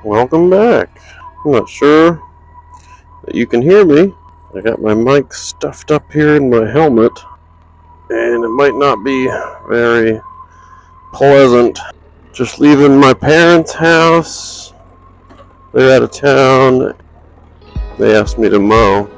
Welcome back. I'm not sure that you can hear me. I got my mic stuffed up here in my helmet, and it might not be very pleasant. Just leaving my parents' house. They're out of town. They asked me to mow.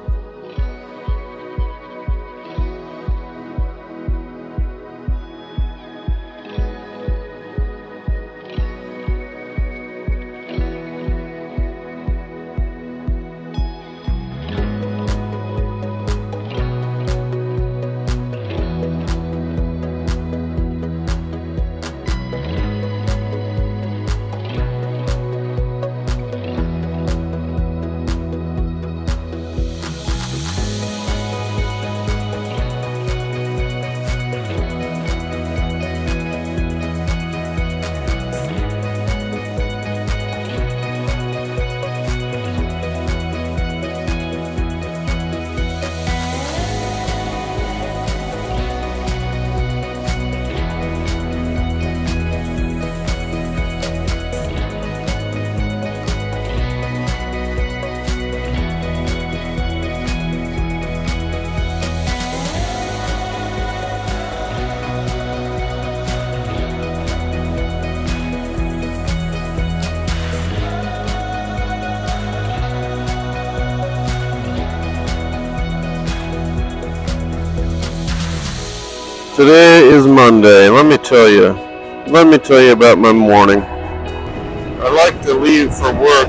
Today is Monday. Let me tell you about my morning. I like to leave for work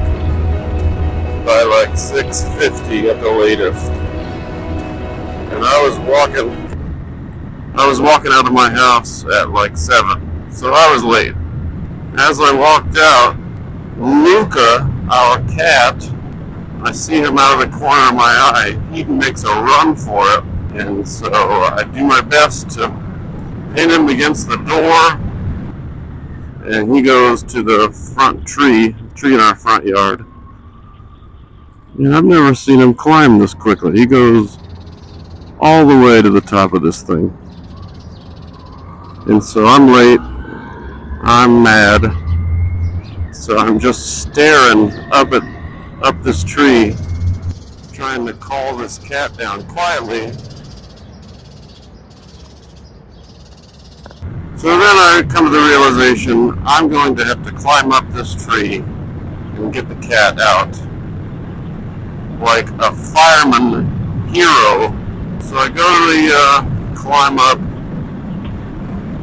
by like 6:50 at the latest. And I was walking out of my house at like 7. So I was late. As I walked out, Luca, our cat, I see him out of the corner of my eye. He makes a run for it. And so I do my best to pin him against the door, and he goes to the front tree in our front yard. And I've never seen him climb this quickly. He goes all the way to the top of this thing. And so I'm late, I'm mad, so I'm just staring up this tree, trying to call this cat down quietly. So then I come to the realization I'm going to have to climb up this tree and get the cat out like a fireman hero. So I go to climb up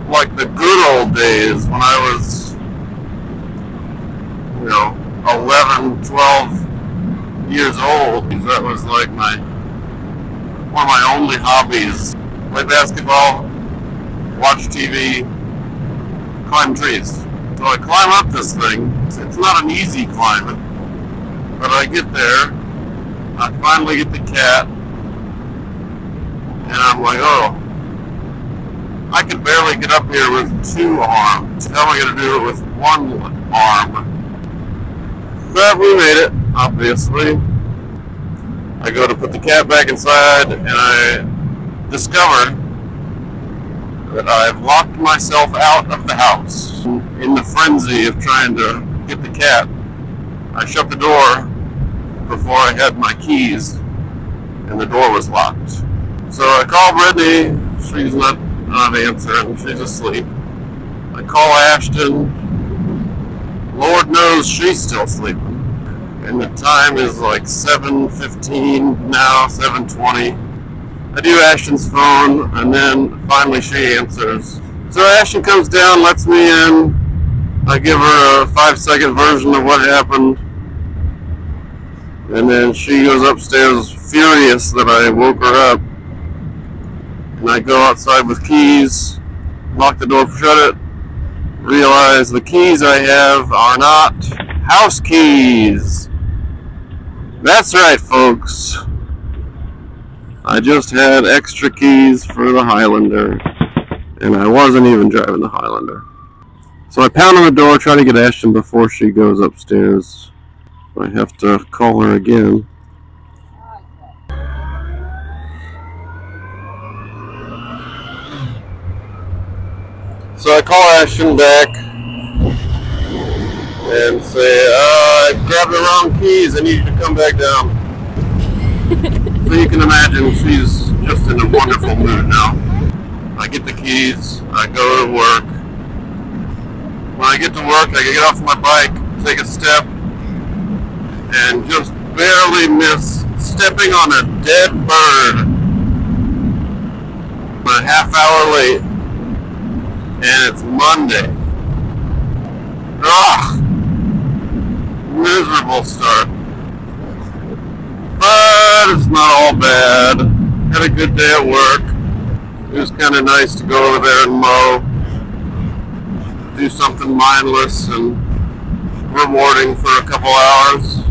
like the good old days when I was, 11, 12 years old. That was like one of my only hobbies. Play basketball, watch TV, climb trees. So I climb up this thing. It's not an easy climb, but I get there. I finally get the cat, and I'm like, oh, I can barely get up here with 2 arms. How am I going to do it with 1 arm? But we made it, obviously. I go to put the cat back inside, and I discovered that I've locked myself out of the house. In the frenzy of trying to get the cat, I shut the door before I had my keys, and the door was locked. So I call Brittany. She's not answering. She's asleep. I call Ashton. Lord knows she's still sleeping. And the time is like 7:15 now, 7:20. I do Ashton's phone, and then finally she answers. So Ashton comes down, lets me in. I give her a 5-second version of what happened. And then she goes upstairs furious that I woke her up. And I go outside with keys, lock the door, shut it, realize the keys I have are not house keys. That's right, folks. I just had extra keys for the Highlander, and I wasn't even driving the Highlander. So I pound on the door, try to get Ashton before she goes upstairs. I have to call her again. So I call Ashton back, and say, I grabbed the wrong keys, I need you to come back down. So you can imagine she's just in a wonderful mood now. I get the keys, I go to work. When I get to work, I get off my bike, take a step, and just barely miss stepping on a dead bird. I'm a half hour late, and it's Monday. Ugh! Miserable start. But it's not all bad. Had a good day at work. It was kind of nice to go over there and mow. Do something mindless and rewarding for a couple hours.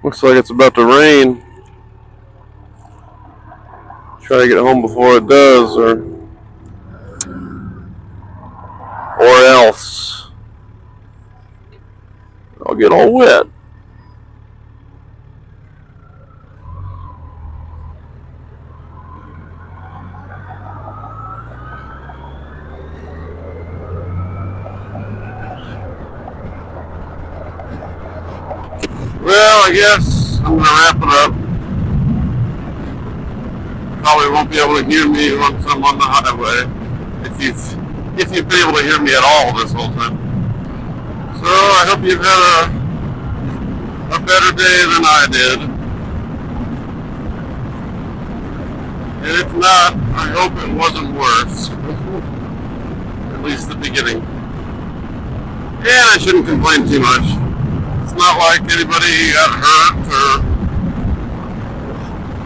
Looks like it's about to rain. Try to get home before it does, or else I'll get all wet. Well, I guess I'm going to wrap it up. Probably won't be able to hear me once I'm on the highway, if you've been able to hear me at all this whole time. So I hope you've had a better day than I did. And if not, I hope it wasn't worse. At least the beginning. And I shouldn't complain too much. It's not like anybody got hurt or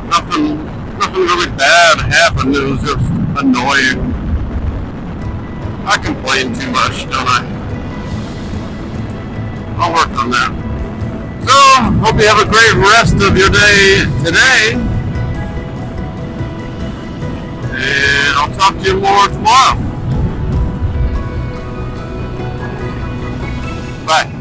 nothing really bad happened. It was just annoying. I complain too much, don't I? I'll work on that. So, hope you have a great rest of your day today. And I'll talk to you more tomorrow. Bye.